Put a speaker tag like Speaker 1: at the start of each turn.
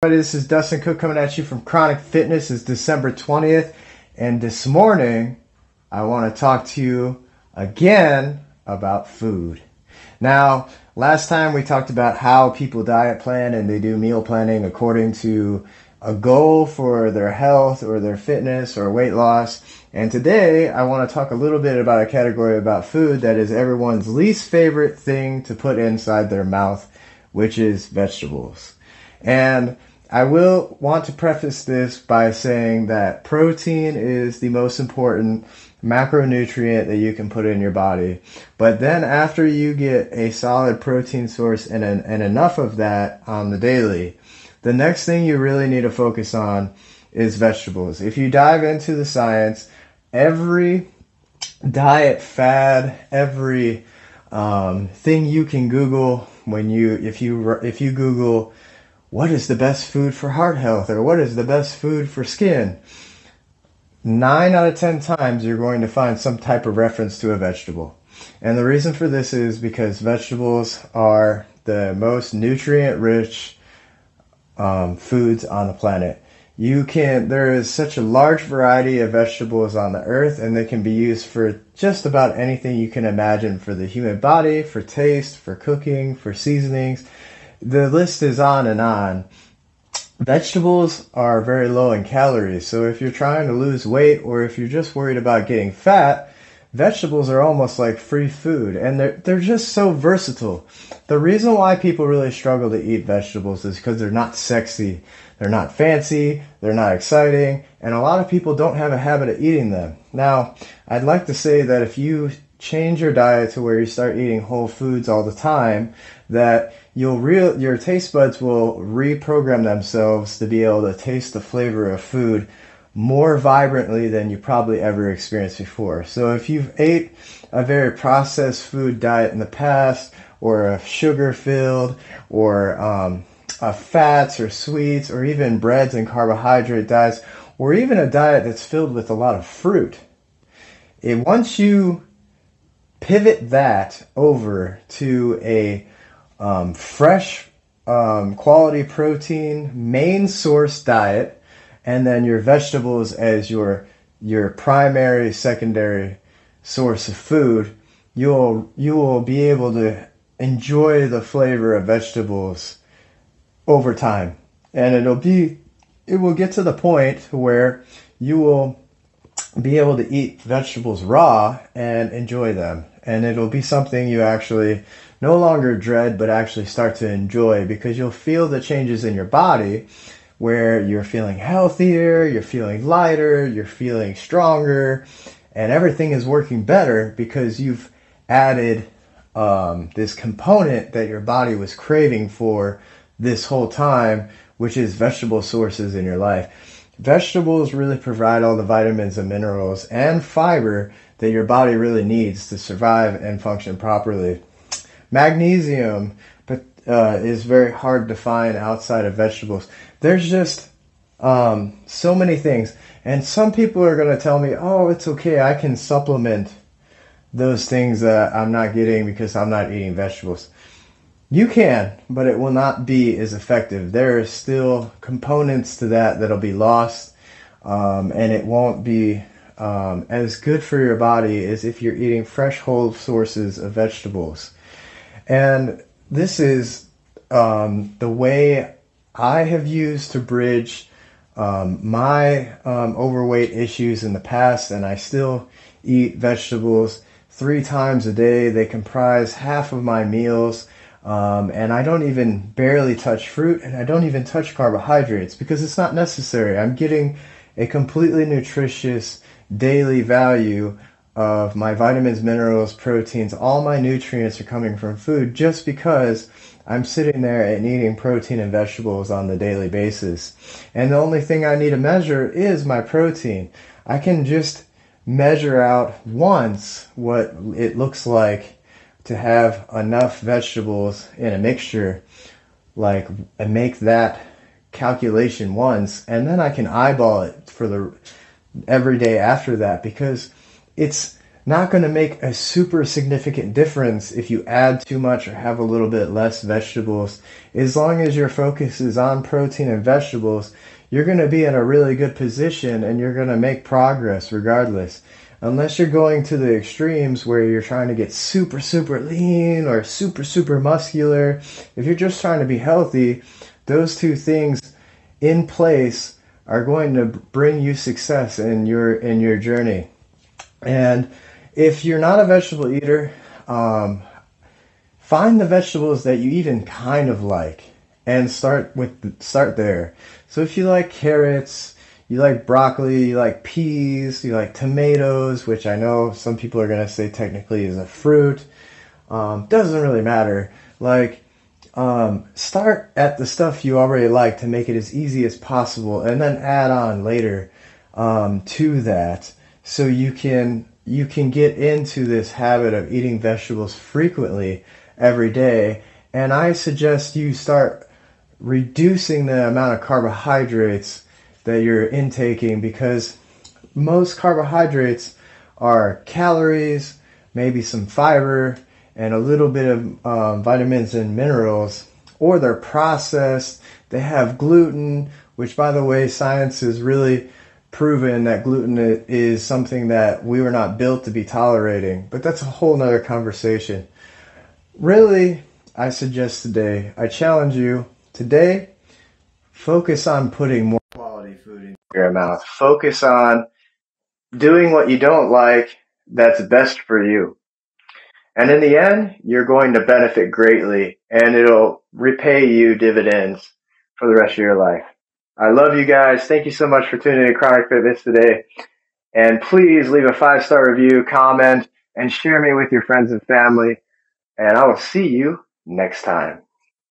Speaker 1: This is Dustin Cook coming at you from Chronic Fitness. It's December 20th, and this morning I want to talk to you again about food. Now, last time we talked about how people diet plan and they do meal planning according to a goal for their health or their fitness or weight loss. And today I want to talk a little bit about a category about food that is everyone's least favorite thing to put inside their mouth, which is vegetables. And I will want to preface this by saying that protein is the most important macronutrient that you can put in your body. But then after you get a solid protein source and enough of that on the daily, the next thing you really need to focus on is vegetables. If you dive into the science, every diet fad, every thing you can Google if you Google what is the best food for heart health or what is the best food for skin, 9 out of 10 times you're going to find some type of reference to a vegetable. And the reason for this is because vegetables are the most nutrient-rich foods on the planet. There is such a large variety of vegetables on the earth, and they can be used for just about anything you can imagine for the human body, for taste, for cooking, for seasonings. The list is on and on. Vegetables are very low in calories, so if you're trying to lose weight or if you're just worried about getting fat, vegetables are almost like free food, and they're just so versatile. The reason why people really struggle to eat vegetables is because they're not sexy, they're not fancy, they're not exciting, and a lot of people don't have a habit of eating them. Now, I'd like to say that if you change your diet to where you start eating whole foods all the time, that your taste buds will reprogram themselves to be able to taste the flavor of food more vibrantly than you probably ever experienced before. So if you've ate a very processed food diet in the past, or a sugar-filled, or fats or sweets, or even breads and carbohydrate diets, or even a diet that's filled with a lot of fruit, once you pivot that over to a fresh quality protein main source diet, and then your vegetables as your primary, secondary source of food, you will be able to enjoy the flavor of vegetables over time. And it will get to the point where you will be able to eat vegetables raw and enjoy them. And it'll be something you actually no longer dread, but actually start to enjoy, because you'll feel the changes in your body where you're feeling healthier, you're feeling lighter, you're feeling stronger, and everything is working better because you've added this component that your body was craving for this whole time, which is vegetable sources in your life. Vegetables really provide all the vitamins and minerals and fiber that your body really needs to survive and function properly. Magnesium is very hard to find outside of vegetables. There's just so many things. And some people are going to tell me, oh, it's okay, I can supplement those things that I'm not getting because I'm not eating vegetables. You can, but it will not be as effective. There are still components to that'll be lost, and it won't be as good for your body as if you're eating fresh, whole sources of vegetables. And this is the way I have used to bridge my overweight issues in the past, and I still eat vegetables 3 times a day. They comprise half of my meals. And I don't even barely touch fruit, and I don't even touch carbohydrates because it's not necessary. I'm getting a completely nutritious daily value of my vitamins, minerals, proteins. All my nutrients are coming from food just because I'm sitting there and eating protein and vegetables on the daily basis. And the only thing I need to measure is my protein. I can just measure out once what it looks like to have enough vegetables in a mixture, and make that calculation once, and then I can eyeball it for the every day after that, because it's not going to make a super significant difference if you add too much or have a little bit less vegetables. As long as your focus is on protein and vegetables, you're going to be in a really good position and you're going to make progress regardless. Unless you're going to the extremes where you're trying to get super, super lean or super, super muscular, if you're just trying to be healthy, those two things in place are going to bring you success in your journey. And if you're not a vegetable eater, find the vegetables that you even kind of like and start there. So if you like carrots, you like broccoli, you like peas, you like tomatoes, which I know some people are going to say technically is a fruit. Doesn't really matter. Start at the stuff you already like to make it as easy as possible, and then add on later to that, so you can get into this habit of eating vegetables frequently every day. And I suggest you start reducing the amount of carbohydrates that you're intaking, because most carbohydrates are calories, maybe some fiber, and a little bit of vitamins and minerals, or they're processed. They have gluten, which, by the way, science has really proven that gluten is something that we were not built to be tolerating. But that's a whole nother conversation. Really, I suggest today, I challenge you today, focus on putting more quality food in your mouth. Focus on doing what you don't like that's best for you. And in the end, you're going to benefit greatly, and it'll repay you dividends for the rest of your life. I love you guys. Thank you so much for tuning in to Chronic Fitness today. And please leave a 5-star review, comment, and share me with your friends and family. And I will see you next time.